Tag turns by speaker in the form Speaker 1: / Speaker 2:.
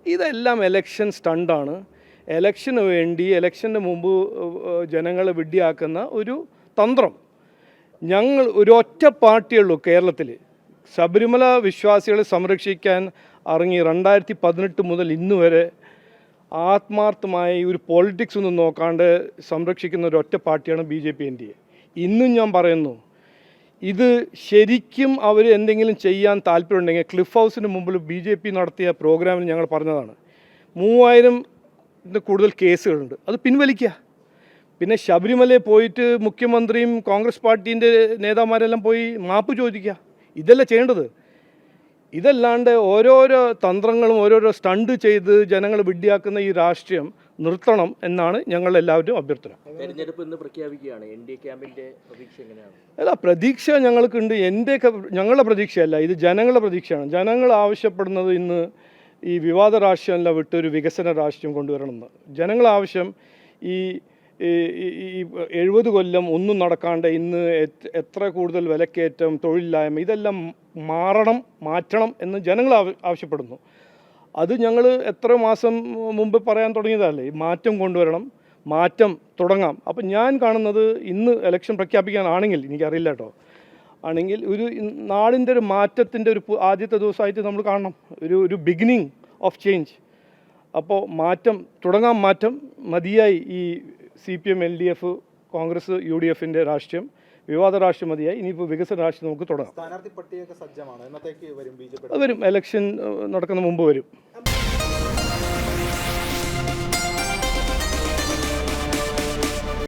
Speaker 1: ഇതെല്ലാം എലക്ഷൻ സ്റ്റണ്ടാണ്. എലക്ഷന് വേണ്ടി എലക്ഷന് മുമ്പ് ജനങ്ങളെ വിഡ്ഢിയാക്കുന്ന ഒരു തന്ത്രം. ഞങ്ങൾ ഒരൊറ്റ പാർട്ടിയുള്ളൂ കേരളത്തിൽ ശബരിമല വിശ്വാസികളെ സംരക്ഷിക്കാൻ ഇറങ്ങി 2018 മുതൽ ഇന്ന് വരെ ആത്മാർത്ഥമായി ഒരു പൊളിറ്റിക്സ് ഒന്നും നോക്കാണ്ട് സംരക്ഷിക്കുന്ന ഒരൊറ്റ പാർട്ടിയാണ് BJP NDA. ഇന്നും ഞാൻ പറയുന്നു, ഇത് ശരിക്കും അവർ എന്തെങ്കിലും ചെയ്യാൻ താല്പര്യമുണ്ടെങ്കിൽ ക്ലിഫ് ഹൗസിന് മുമ്പിൽ BJP നടത്തിയ പ്രോഗ്രാമിൽ ഞങ്ങൾ പറഞ്ഞതാണ് 3000 കൂടുതൽ കേസുകളുണ്ട്, അത് പിൻവലിക്കുക. പിന്നെ ശബരിമലയിൽ പോയിട്ട് മുഖ്യമന്ത്രിയും കോൺഗ്രസ് പാർട്ടീൻ്റെ നേതാക്കന്മാരെല്ലാം പോയി മാപ്പ് ചോദിക്കുക. ഇതല്ല ചെയ്യേണ്ടത്. ഇതല്ലാണ്ട് ഓരോരോ തന്ത്രങ്ങളും ഓരോരോ സ്റ്റണ്ട് ചെയ്ത് ജനങ്ങൾ വിഡ്ഢിയാക്കുന്ന ഈ രാഷ്ട്രീയം നിർത്തണം എന്നാണ് ഞങ്ങളെല്ലാവരും അഭ്യർത്ഥന.
Speaker 2: തെരഞ്ഞെടുപ്പ് ഇന്ന് പ്രഖ്യാപിക്കുകയാണ്. NDA ക്യാമ്പിൻ്റെ പ്രതീക്ഷ എങ്ങനെയാണ്?
Speaker 1: അല്ല, പ്രതീക്ഷ ഞങ്ങൾക്കുണ്ട്. ഞങ്ങളുടെ പ്രതീക്ഷയല്ല, ഇത് ജനങ്ങളുടെ പ്രതീക്ഷയാണ്. ജനങ്ങൾ ആവശ്യപ്പെടുന്നത് ഇന്ന് ഈ വിവാദ രാഷ്ട്രീയമെല്ലാം വിട്ട് ഒരു വികസന രാഷ്ട്രീയം കൊണ്ടുവരണമെന്ന്. ജനങ്ങൾ ആവശ്യം ഈ 70 കൊല്ലം ഒന്നും നടക്കാണ്ട് ഇന്ന് എത്ര കൂടുതൽ വിലക്കയറ്റം, തൊഴിലില്ലായ്മ, ഇതെല്ലാം മാറ്റണം എന്ന് ജനങ്ങൾ ആവശ്യപ്പെടുന്നു. അത് ഞങ്ങൾ എത്ര മാസം മുമ്പ് പറയാൻ തുടങ്ങിയതല്ലേ, ഈ മാറ്റം കൊണ്ടുവരണം, മാറ്റം തുടങ്ങാം. അപ്പം ഞാൻ കാണുന്നത് ഇന്ന് ഇലക്ഷൻ പ്രഖ്യാപിക്കാനാണെങ്കിൽ, എനിക്കറിയില്ല കേട്ടോ, ആണെങ്കിൽ ഒരു നാടിൻ്റെ ഒരു മാറ്റത്തിൻ്റെ ഒരു ആദ്യത്തെ ദിവസമായിട്ട് നമ്മൾ കാണണം, ഒരു ബിഗിനിങ് ഓഫ് ചേഞ്ച്. അപ്പോൾ മാറ്റം തുടങ്ങാം, മാറ്റം മതിയായി. ഈ CPM, LDF, കോൺഗ്രസ്, UDFൻ്റെ രാഷ്ട്രീയം, വിവാദ രാഷ്ട്രീയം മതിയായി. ഇനിയിപ്പോൾ വികസന രാഷ്ട്രീയം നമുക്ക് തുടങ്ങാം.
Speaker 3: സ്ഥാനാർത്ഥി പട്ടികയൊക്കെ സജ്ജമാണ്. എന്നത്തേക്ക് വരും BJP?
Speaker 1: വരും, ഇലക്ഷൻ നടക്കുന്ന മുമ്പ് വരും.